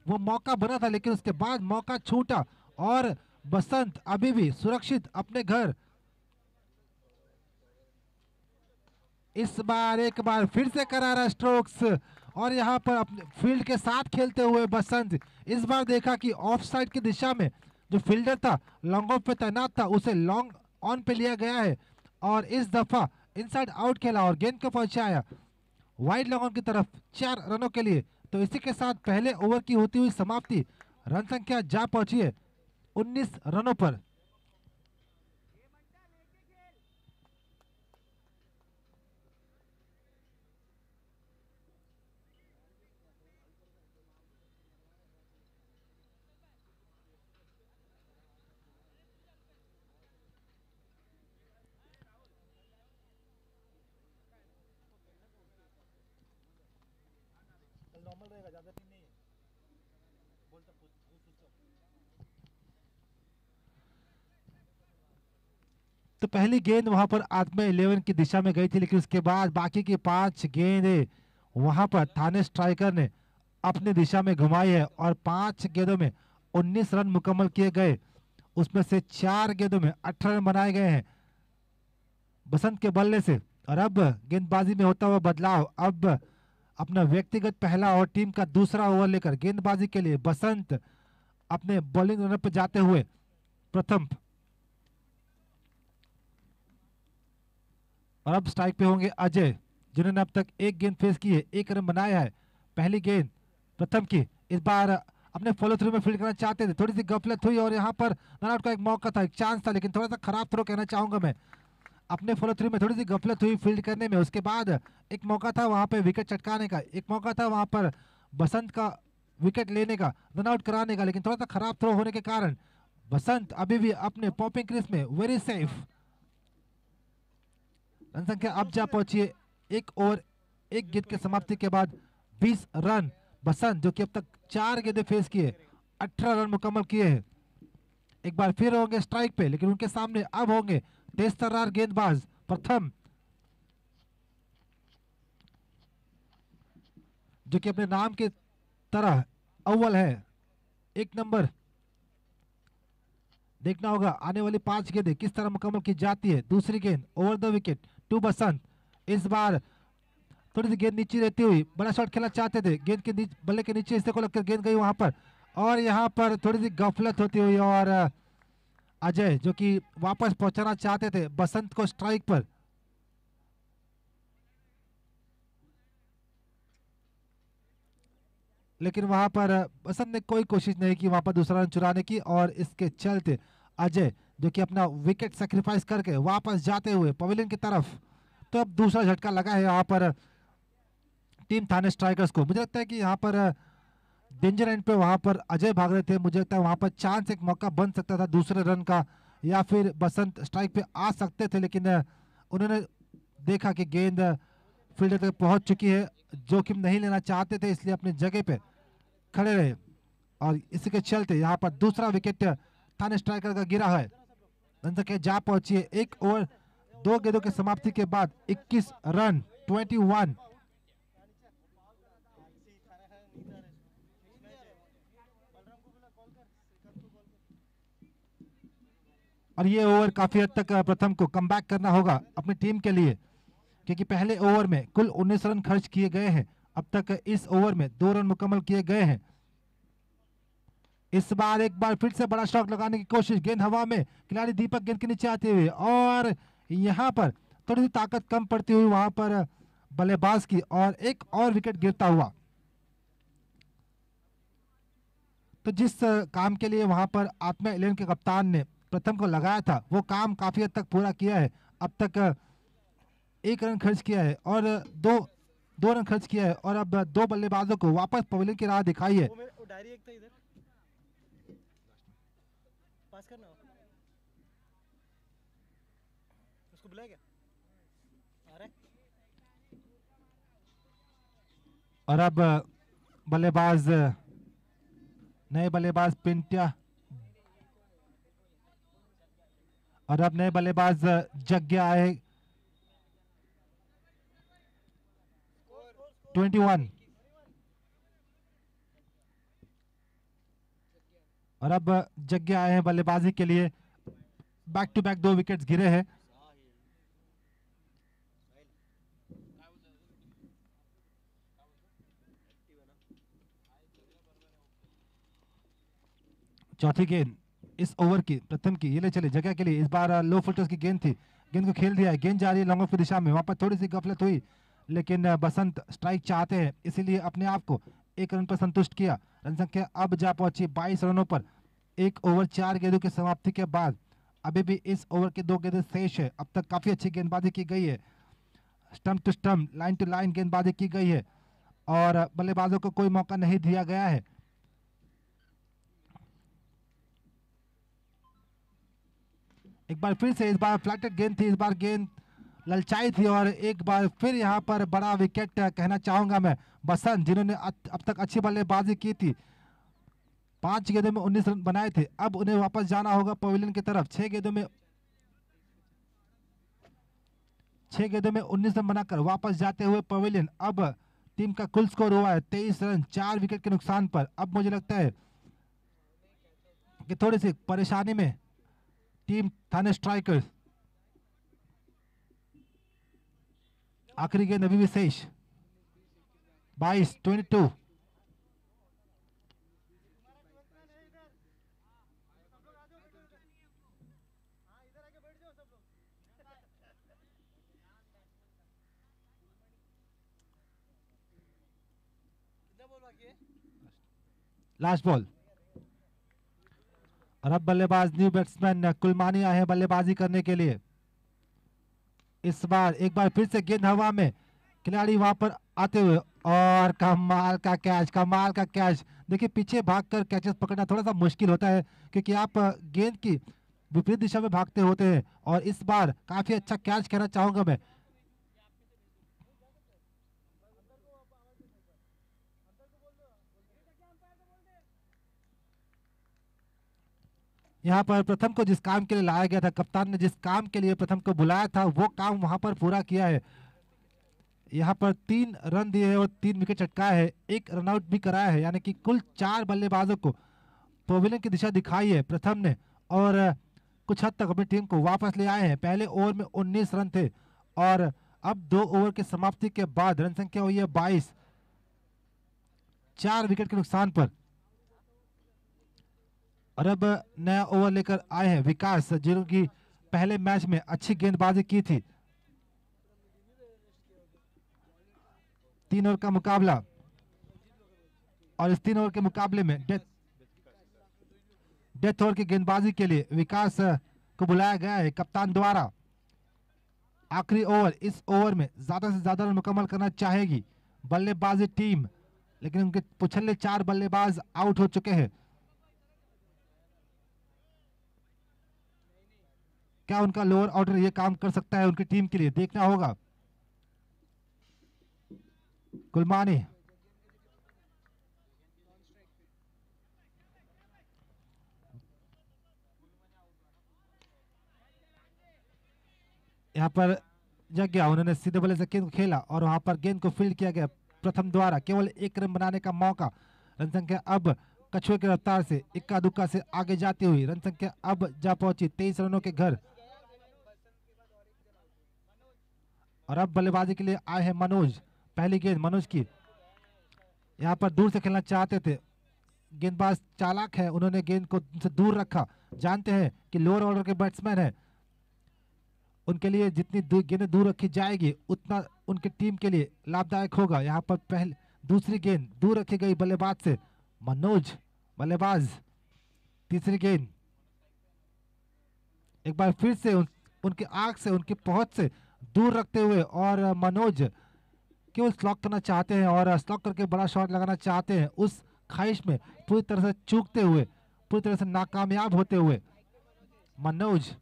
वो मौका बना था लेकिन उसके बाद मौका छूटा और बसंत अभी भी सुरक्षित अपने घर। इस बार एक बार फिर से करारा स्ट्रोक्स और यहाँ पर अपने फील्ड के साथ खेलते हुए बसंत। इस बार देखा कि ऑफ साइड की दिशा में जो फील्डर था लॉन्ग ऑफ पे तैनात था उसे लॉन्ग ऑन पे लिया गया है और इस दफा इनसाइड आउट खेला और गेंद को पहुंचाया वाइड लॉन्ग ऑन की तरफ 4 रनों के लिए। तो इसी के साथ पहले ओवर की होती हुई समाप्ति रन संख्या जा पहुंची है 19 रनों पर। तो पहली गेंद वहां पर आत्मा 11 की दिशा में गई थी लेकिन उसके बाद बाकी की 5 गेंदें वहां पर थाने स्ट्राइकर ने अपनी दिशा में घुमाई है और 5 गेंदों में 19 रन मुकम्मल किए गए। उसमें से 4 गेंदों में 18 रन बनाए गए हैं बसंत के बल्ले से। और अब गेंदबाजी में होता हुआ बदलाव, अब अपना व्यक्तिगत पहला और टीम का दूसरा ओवर लेकर गेंदबाजी के लिए बसंत अपने बॉलिंग रनर पर जाते हुए प्रथम। और अब स्ट्राइक पे होंगे अजय जिन्होंने अब तक एक गेंद फेस की है, 1 रन बनाया है। पहली गेंद प्रथम की, इस बार अपने फॉलो थ्रू में फील्ड करना चाहते थे, थोड़ी सी गफलत हुई और यहाँ पर रन आउट का एक मौका था, एक चांस था लेकिन थोड़ा सा खराब थ्रो कहना चाहूंगा मैं। अपने फॉलो थ्रू में थोड़ी सी गफलत हुई फील्ड करने में, उसके बाद एक मौका था वहां पे विकेट चटकाने का, एक मौका था वहां पर बसंत का विकेट लेने का, रन आउट कराने का, लेकिन थोड़ा सा खराब थ्रो होने के कारण बसंत अभी भी अपने पॉपिंग क्रीज में वेरी सेफ। रन संख्या अब जा पहुंची है 1 ओवर 1 गेंद के समाप्ति के बाद 20 रन। बसंत जो कि अब तक 4 गेंदें फेस किए, 18 रन मुकम्मल किए हैं। एक बार फिर होंगे स्ट्राइक पे लेकिन उनके सामने अब होंगे तेज तर्रार गेंदबाज प्रथम जो कि अपने नाम के तरह अव्वल है, 1 नंबर। देखना होगा आने वाली 5 गेंदें किस तरह मुकम्मल की जाती है। दूसरी गेंद ओवर द विकेट टू बसंत। इस बार थोड़ी सी गेंद नीचे रहती हुई बड़ा शॉट खेलना चाहते थे, गेंद के बल्ले के नीचे हिस्से को लगकर गेंद गई वहां पर और यहाँ पर थोड़ी सी गफलत होती हुई और अजय जो कि वापस पहुंचाना चाहते थे बसंत को स्ट्राइक पर। लेकिन वहां पर बसंत ने कोई कोशिश नहीं की वहां पर दूसरा रन चुराने की और इसके चलते अजय जो कि अपना विकेट सेक्रीफाइस करके वापस जाते हुए पवेलियन की तरफ। तो अब दूसरा झटका लगा है यहाँ पर टीम थाने स्ट्राइकर्स को। मुझे लगता है कि यहाँ पर डेंजर एंड पे वहां पर अजय भाग रहे थे, मुझे लगता है वहां पर चांस एक मौका बन सकता था दूसरे रन का या फिर बसंत स्ट्राइक पे आ सकते थे लेकिन उन्होंने देखा कि गेंद फील्डर तक पहुंच चुकी है, जोखिम नहीं लेना चाहते थे इसलिए अपनी जगह पे खड़े रहे और इसी के चलते यहाँ पर दूसरा विकेट थाने स्ट्राइकर का गिरा है। रन संख्या जा पहुंची है 1 ओवर 2 गेंदों की समाप्ति के बाद 21 रन 21। और ये ओवर काफी हद तक प्रथम को कमबैक करना होगा अपनी टीम के लिए क्योंकि पहले ओवर में कुल 19 रन खर्च किए गए हैं, अब तक इस ओवर में 2 रन मुकम्मल किए गए हैं। इस बार एक बार फिर से बड़ा शॉट लगाने की कोशिश, गेंद हवा में, खिलाड़ी दीपक गेंद के नीचे आते हुए और यहाँ पर थोड़ी सी ताकत कम पड़ती हुई वहां पर बल्लेबाज की और एक और विकेट गिरता हुआ। तो जिस काम के लिए वहां पर आत्मा 11 के कप्तान ने प्रथम को लगाया था वो काम काफी हद तक पूरा किया है। अब तक 1 रन खर्च किया है और दो दो रन खर्च किया है और अब 2 बल्लेबाजों को वापस पवेलियन की राह दिखाई है। वो डायरी एक था इधर पास करना उसको बुलाया क्या आ रहा है। और अब बल्लेबाज नए बल्लेबाज पिंट्या और अब नए बल्लेबाज जग गया है 21। और अब जग्गे आए हैं बल्लेबाजी के लिए। बैक टू बैक 2 विकेट्स गिरे हैं। चौथी गेंद इस ओवर की, प्रथम की, ये ले चले जगह के लिए। इस बार लो फुल्टर्स की गेंद थी, गेंद को खेल दिया है, गेंद जा रही है लॉन्ग ऑफ की दिशा में। वहां पर थोड़ी सी गफलत हुई, लेकिन बसंत स्ट्राइक चाहते हैं, इसीलिए अपने आप को 1 रन पर संतुष्ट किया। रन संख्या अब जा पहुंची 22 रनों पर। 1 ओवर 4 गेंदों की समाप्ति के बाद अभी भी इस ओवर के 2 गेंदें शेष है। अब तक काफी अच्छी गेंदबाजी की गई है, stump to stump, line to line गेंदबाजी की गई है और बल्लेबाजों को कोई मौका नहीं दिया गया है। एक बार फिर से, इस बार फ्लैटेड गेंद थी, इस बार गेंद ललचाई थी और एक बार फिर यहां पर बड़ा विकेट कहना चाहूंगा मैं। बसंत जिन्होंने अब तक अच्छी बल्लेबाजी की थी, 5 गेंदों में 19 रन बनाए थे, अब उन्हें वापस जाना होगा पवेलियन की तरफ। 6 गेंदों में 19 रन बनाकर वापस जाते हुए पवेलियन। अब टीम का कुल स्कोर हुआ है 23 रन 4 विकेट के नुकसान पर। अब मुझे लगता है कि थोड़ी सी परेशानी में टीम थाने स्ट्राइकर्स। आखिरी गेंद अभी भी शेष, 22-22। लास्ट बॉल और अब बल्लेबाज न्यू बैट्समैन कुलमानी आए हैं बल्लेबाजी करने के लिए। इस बार एक बार फिर से गेंद हवा में, खिलाड़ी वहां पर आते हुए और कमाल का कैच, कमाल का कैच। देखिए पीछे भागकर कैचेस पकड़ना थोड़ा सा मुश्किल होता है क्योंकि आप गेंद की विपरीत दिशा में भागते होते हैं और इस बार काफी अच्छा कैच कहना चाहूंगा मैं। यहाँ पर प्रथम को जिस काम के लिए लाया गया था, कप्तान ने जिस काम के लिए प्रथम को बुलाया था, वो काम वहां पर पूरा किया है। यहाँ पर 3 रन दिए हैं और 3 विकेट चटकाए हैं, 1 रनआउट भी कराया है, यानी कि कुल 4 बल्लेबाजों को पवेलियन की दिशा दिखाई है प्रथम ने और कुछ हद तक अपनी टीम को वापस ले आए हैं। पहले ओवर में 19 रन थे और अब 2 ओवर की समाप्ति के बाद रन संख्या हुई है 22, 4 विकेट के नुकसान पर। और अब नया ओवर लेकर आए हैं विकास, जिनकी पहले मैच में अच्छी गेंदबाजी की थी। 3 ओवर का मुकाबला और इस 3 ओवर के मुकाबले में डेथ ओवर की गेंदबाजी के लिए विकास को बुलाया गया है कप्तान द्वारा। आखिरी ओवर, इस ओवर में ज्यादा से ज्यादा रन मुकम्मल करना चाहेगी बल्लेबाजी टीम, लेकिन उनके पिछले 4 बल्लेबाज आउट हो चुके हैं। क्या उनका लोअर ऑर्डर ये काम कर सकता है उनकी टीम के लिए, देखना होगा। कुलमानी यहाँ पर जग गया, उन्होंने सीधे बल्ले से गेंद को खेला और वहां पर गेंद को फील्ड किया गया प्रथम द्वारा। केवल 1 रन बनाने का मौका। रन संख्या अब कछुए की रफ्तार से, इक्का दुक्का से आगे जाती हुई रन संख्या अब जा पहुंची 23 रनों के घर। और अब बल्लेबाजी के लिए आए हैं मनोज। पहली गेंद मनोज की, यहाँ पर दूर से खेलना चाहते थे, गेंदबाज चालाक है, उन्होंने गेंद को उनसे दूर रखा। जानते हैं कि लोअर ऑर्डर के बैट्समैन हैं, उनके लिए जितनी गेंदें दूर रखी जाएगी उतना उनकी टीम के लिए लाभदायक होगा। यहाँ पर पहले दूसरी गेंद दूर रखी गई बल्लेबाज से, मनोज बल्लेबाज। तीसरी गेंद एक बार फिर से उनके आंख से, उनकी पहुंच से दूर रखते हुए और मनोज केवल स्लॉक करना चाहते हैं और स्लॉक करके बड़ा शॉट लगाना चाहते हैं। उस ख्वाहिश में पूरी तरह से चूकते हुए, पूरी तरह से नाकामयाब होते हुए मनोज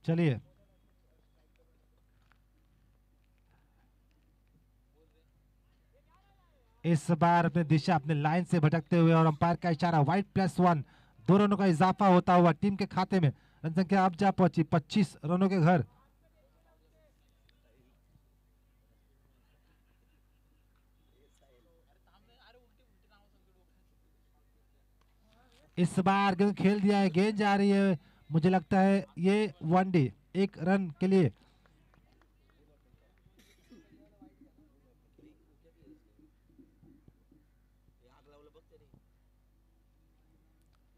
चलिए इस बार अपने दिशा, अपने लाइन से भटकते हुए और अंपायर का इशारा, व्हाइट +1 2 रनों का इजाफा होता हुआ टीम के खाते में रन संख्या अब जा पहुंची 25 रनों के घर। इस बार गेंद खेल दिया है, गेंद जा रही है, मुझे लगता है ये वनडे 1 रन के लिए।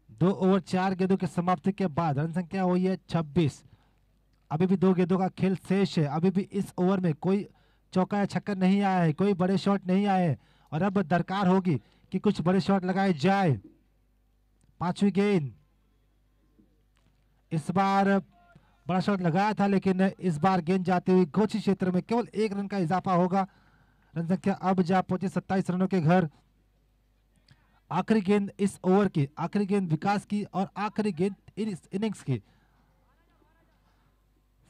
दो ओवर 4 गेंदों की समाप्ति के बाद रन संख्या हुई है 26। अभी भी 2 गेंदों का खेल शेष है। अभी भी इस ओवर में कोई चौका या छक्का नहीं आया है, कोई बड़े शॉट नहीं आए हैं और अब दरकार होगी कि कुछ बड़े शॉट लगाए जाए। 5वीं गेंद, इस बार बड़ा शॉट लगाया था लेकिन इस बार गेंद जाती हुई घोषी क्षेत्र में केवल 1 रन का इजाफा होगा। रन संख्या अब जा पहुंची 27 रनों के घर। आखिरी गेंद इस ओवर की, आखिरी गेंद विकास की और आखिरी गेंद इनिंग्स की।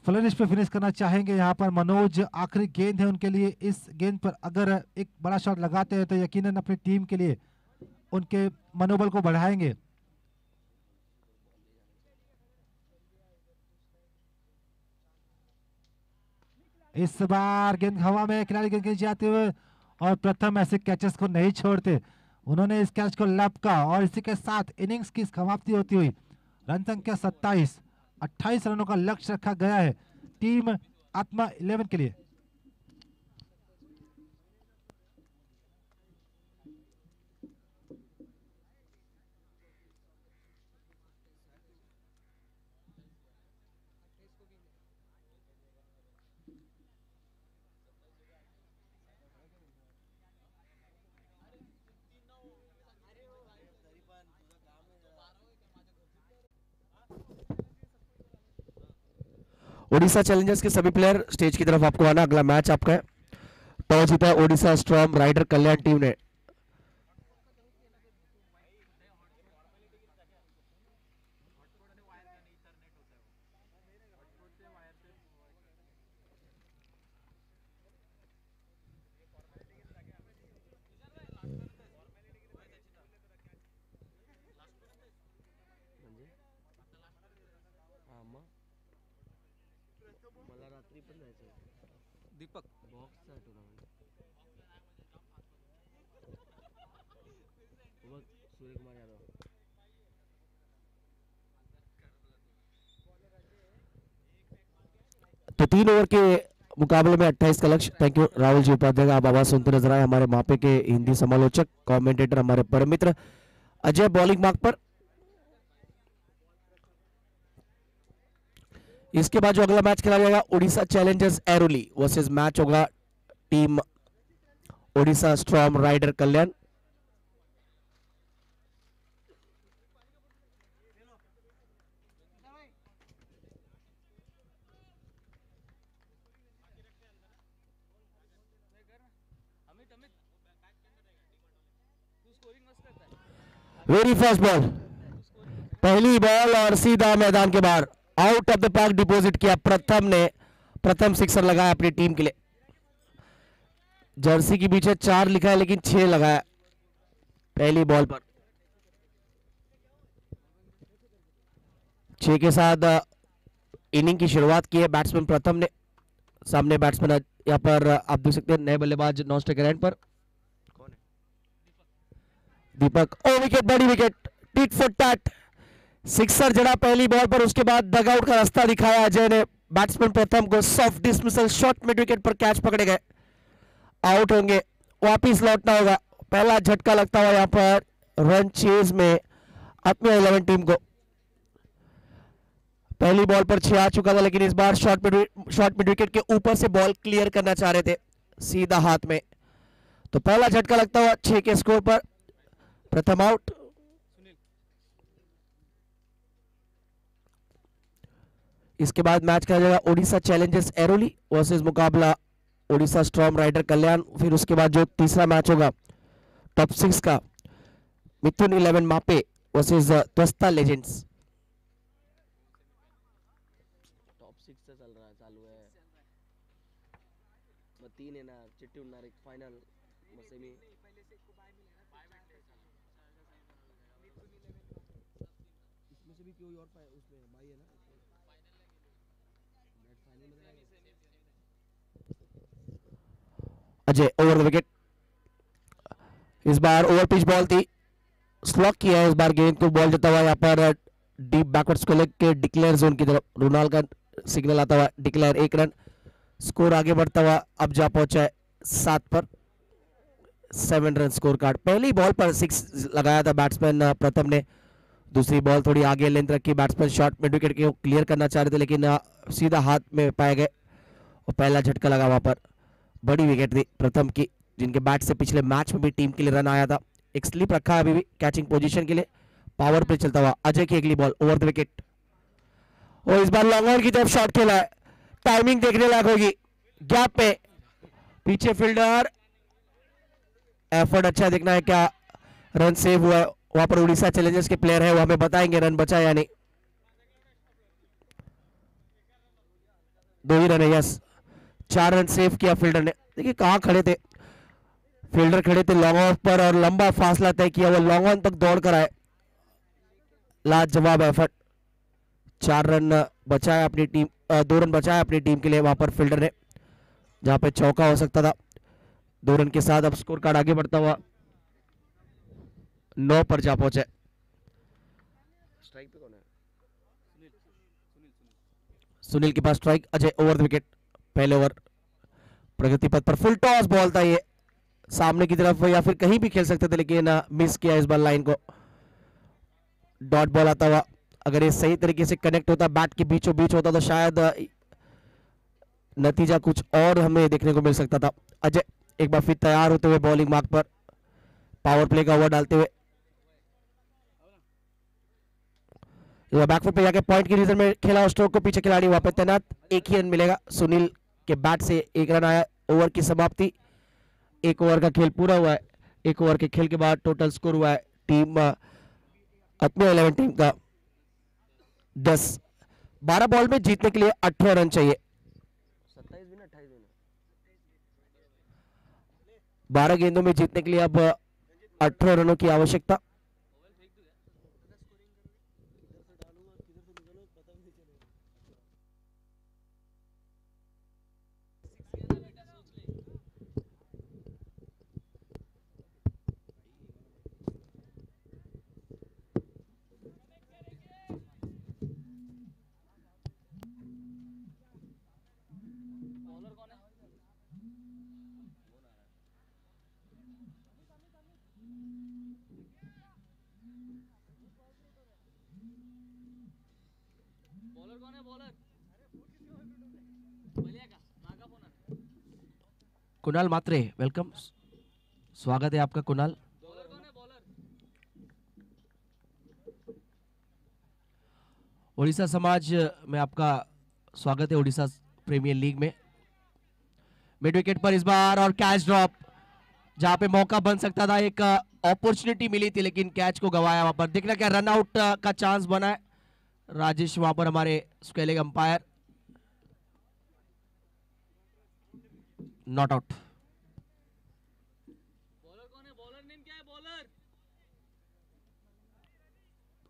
फ्लरिश पे फिनिश करना चाहेंगे यहाँ पर मनोज। आखिरी गेंद है उनके लिए। इस गेंद पर अगर एक बड़ा शॉट लगाते हैं तो यकीनन अपनी टीम के लिए उनके मनोबल को बढ़ाएंगे। इस बार गेंद हवा में, खिलाड़ी गेंद जाते हुए और प्रथम ऐसे कैचेस को नहीं छोड़ते, उन्होंने इस कैच को लपका और इसी के साथ इनिंग्स की समाप्ति होती हुई रन संख्या 27। 28 रनों का लक्ष्य रखा गया है टीम आत्मा 11 के लिए। ओडिशा चैलेंजर्स के सभी प्लेयर स्टेज की तरफ आपको आना। अगला मैच आपका है। टॉस जीता है ओडिशा स्टॉर्म राइडर कल्याण टीम ने। दीपक सूर्य कुमार यादव। तो 3 ओवर के मुकाबले में 28 का लक्ष्य। Thank you Rahul ji Upadhyay. आप आवाज सुनते नजर आए हमारे मापे के हिंदी समालोचक कमेंटेटर हमारे परम मित्र अजय बॉलिंग मार्क पर। इसके बाद जो अगला मैच खेला जाएगा Odisha challengers Airoli versus match होगा टीम ओडिशा स्टॉर्म राइडर कल्याण। वेरी फर्स्ट बॉल, पहली बॉल और सीधा मैदान के बाहर out of the park deposit किया। प्रथम ने प्रथम सिक्सर लगाया अपनी टीम के लिए। जर्सी के पीछे 4 लिखा है लेकिन 6 लगाया पहली बॉल पर। 6 के साथ इनिंग की शुरुआत की है बैट्समैन प्रथम ने। सामने बैट्समैन यहाँ पर आप देख सकते हैं नए बल्लेबाज नॉन स्ट्राइक एंड पर कौन है? दीपक। ओ विकेट, बड़ी wicket, tit for tat. Sixer जड़ा पहली बॉल पर, उसके बाद डगआउट का रास्ता दिखाया अजय ने बैट्समैन प्रथम को। Soft dismissal shot mid wicket पर कैच पकड़े गए, आउट होंगे, वापिस लौटना होगा। पहला झटका लगता हुआ यहाँ पर रन चेज में आत्मा 11 टीम को। पहली बॉल पर 6 आ चुका था लेकिन इस बार शॉट मिड विकेट के ऊपर से बॉल क्लियर करना चाह रहे थे सीधा हाथ में। तो पहला झटका लगता हुआ 6 के स्कोर पर प्रथम आउट। इसके बाद मैच खेला जाएगा ओडिशा चैलेंजर्स एरोली वर्सेस मुकाबला ओडिशा स्टॉर्म राइडर कल्याण। फिर उसके बाद जो तीसरा मैच होगा टॉप 6 का मिथुन 11 मापे वर्सेस त्वस्ता लेजेंड्स। टॉप 6 से चल रहा है, चालू है 3 है ना, चिट्टी उन्नार एक फाइनल सेमी। कोई और उसमें भाई है ना अजय ओवर द विकेट। इस बार ओवर पिच बॉल थी, स्लॉक किया है इस बार गेंद को, बॉल जाता हुआ यहाँ पर डीप बैकवर्ड्स को लेकर डिक्लेयर जोन की तरफ, रोनाल्ड का सिग्नल आता हुआ, डिक्लेयर 1 रन, स्कोर आगे बढ़ता हुआ अब जा पहुंचा है 7 पर, 7 रन स्कोर कार्ड। पहली बॉल पर 6 लगाया था बैट्समैन प्रथम ने, दूसरी बॉल थोड़ी आगे लेंथ रखी, बैट्समैन शॉर्ट मिड विकेट को क्लियर करना चाह रहे थे लेकिन सीधा हाथ में पाए गए और पहला झटका लगा वहां पर। बड़ी विकेट थी प्रथम की, जिनके बैट से पिछले मैच में भी टीम के लिए रन आया था। एक स्लिप रखा है अभी भी कैचिंग पोजीशन के लिए, पावर पे चलता हुआ अजय की अगली बॉल ओवर द विकेट, और इस बार लॉन्ग ऑन की तरफ शॉट खेला है, टाइमिंग देखने लायक होगी, गैप पे पीछे फील्डर, एफर्ट अच्छा देखना है क्या रन सेव हुआ है। वहां पर उड़ीसा चैलेंजर्स के प्लेयर है, वो हमें बताएंगे रन बचा या नहीं। 2 ही रन है, यस, 4 रन सेव किया फील्डर ने। देखिए कहां खड़े थे फील्डर, खड़े थे लॉन्ग ऑफ पर और लंबा फासला तय किया, वो लॉन्ग ऑन तक दौड़ कर आए, लाजवाब एफर्ट। 4 रन बचाया अपनी टीम, 2 रन बचाया अपनी टीम के लिए वहां पर फील्डर ने, जहां पे चौका हो सकता था। 2 रन के साथ अब स्कोर कार्ड आगे बढ़ता हुआ 9 पर जा पहुंचे। स्ट्राइक पे कौन है? सुनील के पास strike. Ajay over the wicket, पहले ओवर प्रगति पथ पर, फुल टॉस बॉल था ये, सामने की तरफ या फिर कहीं भी खेल सकते थे लेकिन मिस किया इस बार लाइन को। डॉट बॉल आता हुआ, अगर ये सही तरीके से कनेक्ट होता, बैट के बीचों बीच होता तो शायद नतीजा कुछ और हमें देखने को मिल सकता था। अजय एक बार फिर तैयार होते हुए बॉलिंग मार्क पर, पावर प्ले का ओवर डालते हुए, बैकफुट पे जाके पॉइंट की रीजन में खेला, स्ट्रोक को पीछे खिलाड़ी वहां पे तैनात, 1 ही रन मिलेगा। सुनील के बैट से 1 रन आया, ओवर की समाप्ति, 1 ओवर का खेल पूरा हुआ है। 1 ओवर के खेल के बाद टोटल स्कोर हुआ है टीम अपने 11 टीम का 10। 12 बॉल में जीतने के लिए 18 रन चाहिए, 27 भी ना 28 भी ना, 12 गेंदों में जीतने के लिए अब 18 रनों की आवश्यकता। कुणाल मात्रे, वेलकम, स्वागत है आपका कुणाल। उड़ीसा समाज में आपका स्वागत है, उड़ीसा प्रीमियर लीग में। मिड विकेट पर इस बार और कैच ड्रॉप, जहां पे मौका बन सकता था, एक अपॉर्चुनिटी मिली थी लेकिन कैच को गवाया। वहां पर देखना क्या रन आउट का चांस बना है, राजेश वहां पर हमारे scaling umpire, not out. Bowler कौन है, बॉलर नेम क्या है, बॉलर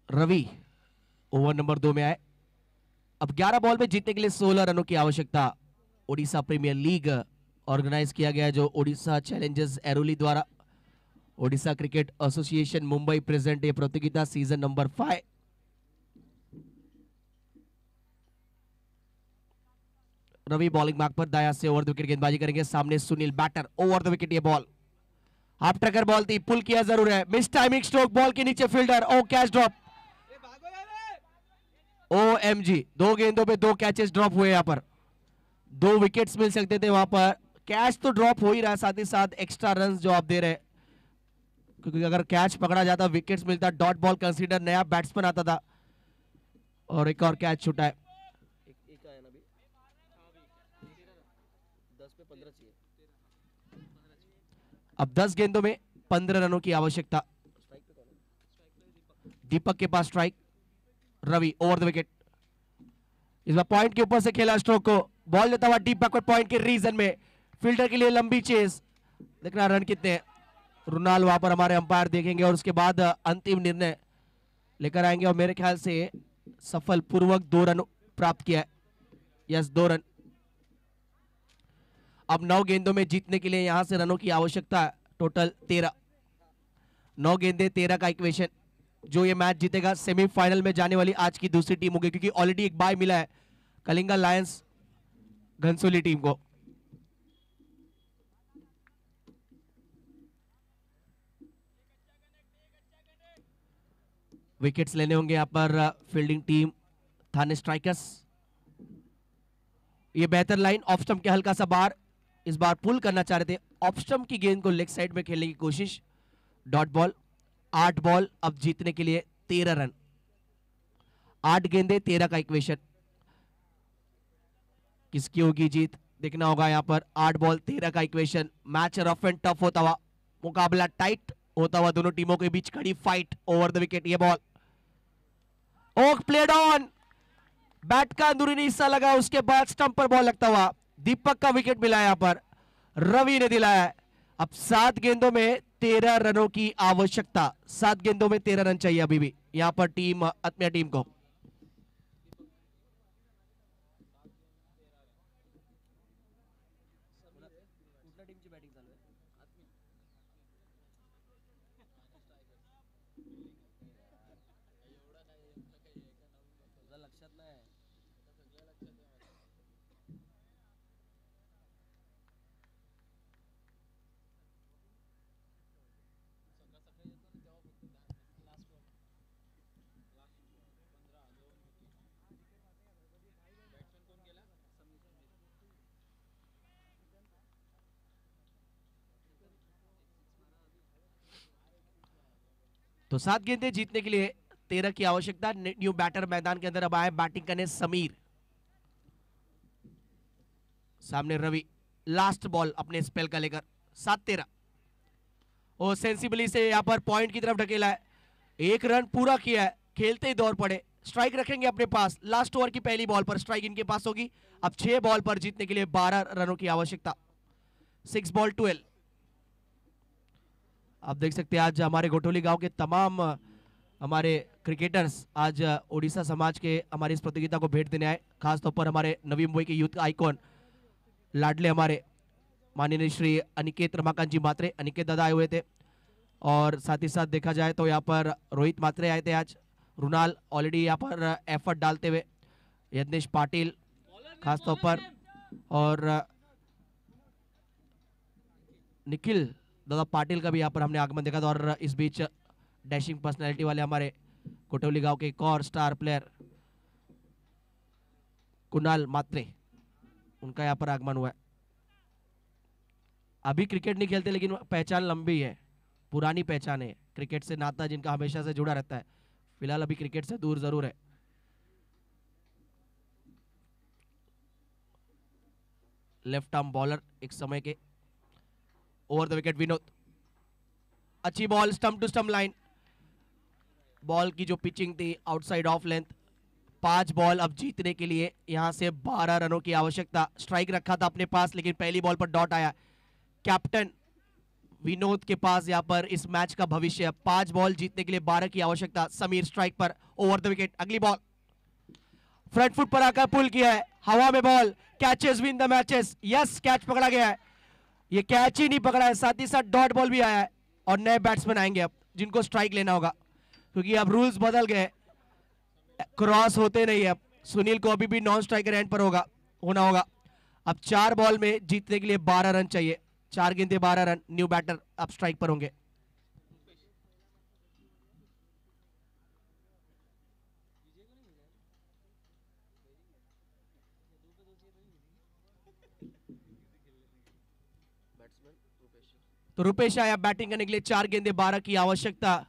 रवि ओवर नंबर 2 में आए। अब 11 बॉल में जीतने के लिए 16 रनों की आवश्यकता। ओडिशा प्रीमियर लीग ऑर्गेनाइज किया गया है जो ओडिशा चैलेंजर्स एरोली द्वारा, Odisha cricket association Mumbai present ये प्रतियोगिता season number 5। Ravi bowling mark पर दाया से ओवर द विकेट गेंदबाजी करेंगे, सामने Sunil batter, over the wicket ये बॉल हाफ ट्रैकर बॉल थी, पुल किया जरूर है, मिस टाइमिंग स्ट्रोक, बॉल के नीचे फील्डर, ओ कैच ड्रॉप, OMG 2 गेंदों पे 2 कैचेस ड्रॉप हुए, यहाँ पर 2 विकेट्स मिल सकते थे, वहां पर कैच तो ड्रॉप हो ही रहा, साथ ही साथ एक्स्ट्रा रन जो आप दे रहे, क्योंकि अगर कैच पकड़ा जाता विकेट्स मिलता, डॉट बॉल कंसीडर, नया बैट्समैन आता था और एक और कैच छूटा है। अब 10 गेंदों में 15 रनों की आवश्यकता। दीपक के पास strike, Ravi over the wicket, इस बार पॉइंट के ऊपर से खेला स्ट्रोक को, बॉल लेता हुआ डीप बैकवर्ड पॉइंट के रीजन में, फील्डर के लिए लंबी चेस, देखना रन कितने हैं। रुनाल वहां पर हमारे अंपायर देखेंगे और उसके बाद अंतिम निर्णय लेकर आएंगे और मेरे ख्याल से सफल पूर्वक 2 रन प्राप्त किया है। Yes 2 run. अब 9 गेंदों में जीतने के लिए यहां से रनों की आवश्यकता है, टोटल 13। 9 गेंदे 13 का इक्वेशन। जो ये मैच जीतेगा सेमीफाइनल में जाने वाली आज की दूसरी टीम होगी, क्योंकि ऑलरेडी एक बाय मिला है कलिंगा लायंस घनसोली टीम को। विकेट्स लेने होंगे यहां पर फील्डिंग टीम थाने स्ट्राइकर्स। ये बेहतर लाइन ऑफ स्टंप के हल्का सा बार, इस बार पुल करना चाह रहे थे। ऑफ स्टंप की गेंद को लेग साइड में खेलने की कोशिश। Dot ball. 8 बॉल अब जीतने के लिए 13 रन। 8 गेंदे 13 का इक्वेशन। किसकी होगी जीत देखना होगा यहां पर। 8 बॉल 13 का equation. Match rough and tough होता हुआ, मुकाबला टाइट होता हुआ, दोनों टीमों के बीच खड़ी फाइट ओवर द विकेट। ये बॉल ओक प्लेड ऑन, बैट का अंदरूनी हिस्सा लगा, उसके बाद स्टंप पर बॉल लगता हुआ। दीपक का विकेट मिला यहां पर, रवि ने दिलाया। अब 7 गेंदों में 13 रनों की आवश्यकता। 7 गेंदों में 13 रन चाहिए अभी भी यहां पर टीम आत्मीय टीम को। तो 7 गेंदें जीतने के लिए 13 की आवश्यकता। न्यू बैटर मैदान के अंदर अब आए बैटिंग करने समीर। सामने रवि, लास्ट बॉल अपने स्पेल का लेकर। 7-13 और सेंसिबली से यहां पर पॉइंट की तरफ ढकेला है। 1 रन पूरा किया है, खेलते ही दौड़ पड़े। स्ट्राइक रखेंगे अपने पास। लास्ट ओवर की पहली बॉल पर स्ट्राइक इनके पास होगी। अब 6 बॉल पर जीतने के लिए 12 रनों की आवश्यकता। 6 बॉल 12। आप देख सकते हैं आज हमारे घोटोली गांव के तमाम हमारे क्रिकेटर्स आज ओडिशा समाज के हमारी इस प्रतियोगिता को भेंट देने आए। खासतौर पर हमारे नवी मुंबई के यूथ आइकॉन लाडले हमारे माननीय श्री अनिकेत रमाकांत जी मात्रे, अनिकेत दादा आए हुए थे। और साथ ही साथ देखा जाए तो यहाँ पर रोहित मात्रे आए थे आज। रुनाल ऑलरेडी यहाँ पर एफर्ट डालते हुए। यज्ञेश पाटिल खासतौर पर, और निखिल दादा पाटिल का भी यहाँ पर हमने आगमन देखा था। और इस बीच डैशिंग पर्सनैलिटी वाले हमारे कोटौली गांव के एक और स्टार प्लेयर कुणाल मात्रे, उनका यहाँ पर आगमन हुआ है। अभी क्रिकेट नहीं खेलते लेकिन पहचान लंबी है, पुरानी पहचान है, क्रिकेट से नाता जिनका हमेशा से जुड़ा रहता है। फिलहाल अभी क्रिकेट से दूर जरूर है। लेफ्ट आर्म बॉलर एक समय के। Over the wicket Vinod. अच्छी ball, stump to stump line. Ball की जो पिचिंग थी आउटसाइड ऑफ लेंथ। 5 बॉल अब जीतने के लिए यहां से 12 रनों की आवश्यकता। स्ट्राइक रखा था अपने पास लेकिन पहली बॉल पर डॉट आया। कैप्टन विनोद के पास यहां पर इस मैच का भविष्य है। 5 बॉल जीतने के लिए 12 की आवश्यकता। समीर स्ट्राइक पर, ओवर द विकेट। अगली बॉल फ्रंट फुट पर आकर पुल किया है, हवा में ball. Catches win the matches. Yes, catch पकड़ा गया है। ये कैच ही नहीं पकड़ा है, साथ ही साथ डॉट बॉल भी आया है। और नए बैट्समैन आएंगे अब जिनको स्ट्राइक लेना होगा, क्योंकि अब रूल्स बदल गए, क्रॉस होते नहीं। अब सुनील को अभी भी नॉन स्ट्राइकर एंड पर होना होगा। अब 4 बॉल में जीतने के लिए 12 रन चाहिए। 4 गेंदे 12 रन। न्यू बैटर अब स्ट्राइक पर होंगे। तो रुपेश आया बैटिंग करने के लिए। 4 गेंदे 12 की आवश्यकता।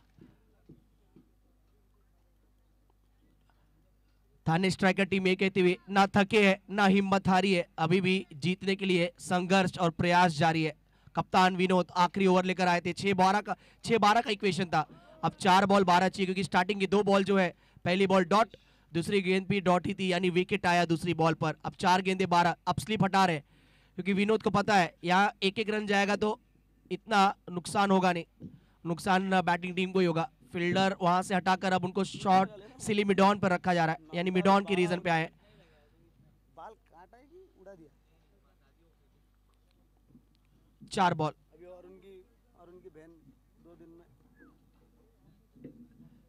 थाने स्ट्राइकर टीम ये कहती हुई ना थके है ना हिम्मत हारी है, अभी भी जीतने के लिए संघर्ष और प्रयास जारी है। कप्तान विनोद आखिरी ओवर लेकर आए थे। 6-12 का इक्वेशन था। अब 4 बॉल 12 चाहिए, क्योंकि स्टार्टिंग की 2 बॉल जो है, पहली बॉल डॉट, दूसरी गेंद भी डॉट ही थी, यानी विकेट आया दूसरी बॉल पर। अब 4 गेंदे 12। अब स्लिप हटा रहे, क्योंकि विनोद को पता है यहाँ 1-1 रन जाएगा तो इतना नुकसान होगा नहीं, नुकसान बैटिंग टीम को ही होगा। फील्डर वहां से हटाकर अब उनको शॉट सिली मिडॉन पर रखा जा रहा है, यानी मिडॉन की रीजन पे आए। बाल काटा है कि उड़ा दिया? 4 बॉल। अभी और उनकी बहन 2 दिन में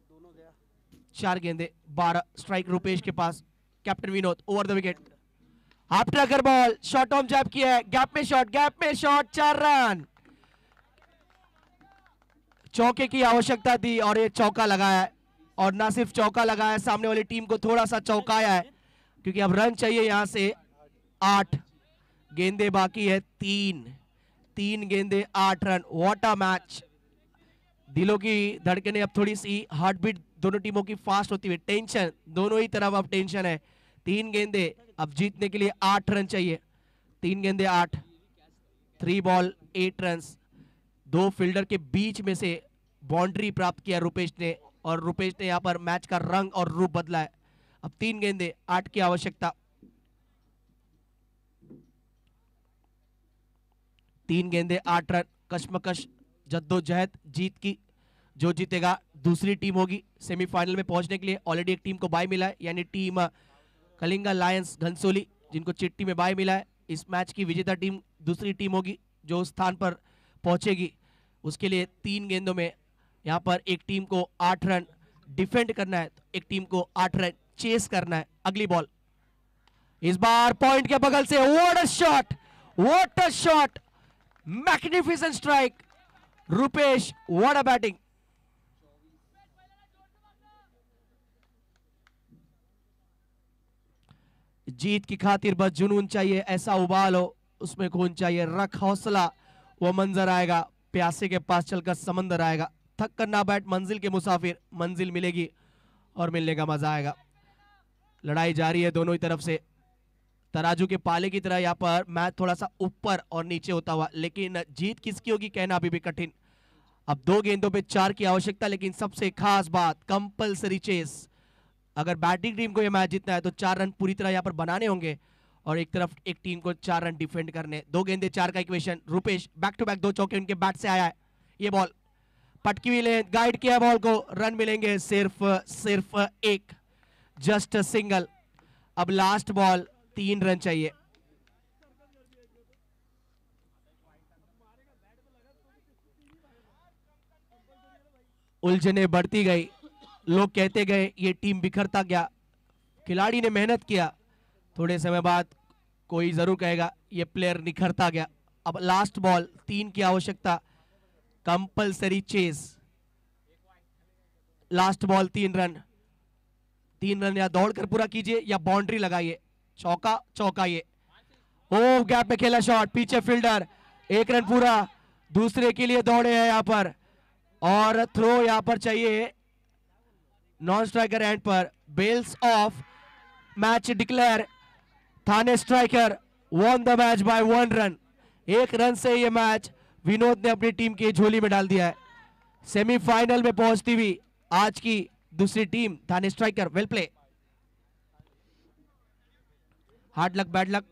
दोनों गया। 4 गेंदे 12 स्ट्राइक रुपेश के पास। Captain Vinod over the wicket. Half tracker ball, shot on jab किया है, गैप में शॉट, 4 रन। चौके की आवश्यकता थी और ये चौका लगाया है, और ना सिर्फ चौका लगाया, सामने वाली टीम को थोड़ा सा चौकाया है, क्योंकि अब रन चाहिए यहां से 8 गेंदे बाकी है। 3 गेंदे 8 रन। What a match. दिलों की धड़कनें अब थोड़ी सी, हार्ट बीट दोनों टीमों की फास्ट होती हुई, टेंशन दोनों ही तरफ अब टेंशन है। 3 गेंदे, अब जीतने के लिए 8 रन चाहिए। 3 गेंदे 8, 3 बॉल 8 रन। 2 फील्डर के बीच में से बाउंड्री प्राप्त किया रुपेश ने, और रुपेश ने यहां पर मैच का रंग और रूप बदला है। अब 3 गेंदे 8 की आवश्यकता। 3 गेंदे 8 रन। कश्मकश जद्दोजहद जीत की, जो जीतेगा दूसरी टीम होगी। सेमीफाइनल में पहुंचने के लिए ऑलरेडी एक टीम को बाय मिला है, यानी टीम कलिंगा लायंस घनसोली, जिनको चिट्ठी में बाय मिला है। इस मैच की विजेता टीम दूसरी टीम होगी जो उस स्थान पर पहुंचेगी। उसके लिए 3 गेंदों में यहां पर एक टीम को 8 रन डिफेंड करना है, तो एक टीम को 8 रन चेस करना है। अगली बॉल इस बार पॉइंट के बगल से, what a shot, magnificent strike. Rupesh, what a batting. जीत की खातिर बस जुनून चाहिए, ऐसा उबाल हो उसमें खून चाहिए, रख हौसला, वो मंजर आएगा, प्यासे के पास चलकर समंदर आएगा। थक कर ना बैठ मंजिल के मुसाफिर, मंजिल मिलेगी और मिलने का मजा आएगा। लड़ाई जारी है दोनों ही तरफ से, तराजू के पाले की तरह यहाँ पर मैच थोड़ा सा ऊपर और नीचे होता हुआ, लेकिन जीत किसकी होगी कहना अभी भी कठिन। अब 2 गेंदों पे 4 की आवश्यकता, लेकिन सबसे खास बात कंपलसरी चेस। अगर बैटिंग टीम को यह मैच जीतना है तो 4 रन पूरी तरह यहाँ पर बनाने होंगे, और एक तरफ एक टीम को 4 रन डिफेंड करने। 2 गेंदे 4 का equation. Rupesh back to back 2 चौके उनके बैट से आया है। ये बॉल पटकी हुई ले, गाइड किया बॉल को, रन मिलेंगे सिर्फ 1, जस्ट सिंगल। अब लास्ट बॉल, 3 रन चाहिए। उलझने बढ़ती गई, लोग कहते गए ये टीम बिखरता गया, खिलाड़ी ने मेहनत किया, थोड़े समय बाद कोई जरूर कहेगा ये प्लेयर निखरता गया। अब लास्ट बॉल, 3 की आवश्यकता, compulsory chase. Last ball 3 run. 3 run या दौड़कर पूरा कीजिए या बाउंड्री लगाइए। चौका ये, ओ गैप में खेला शॉट, पीछे फील्डर, 1 रन पूरा, दूसरे के लिए दौड़े हैं यहां पर, और थ्रो यहां पर चाहिए नॉन स्ट्राइकर एंड पर। Bails off, match declare. Thane striker won the match by 1 रन। 1 रन से ये मैच विनोद ने अपनी टीम की झोली में डाल दिया है। सेमीफाइनल में पहुंचती हुई आज की दूसरी team Thane striker, well play. Hard luck bad luck,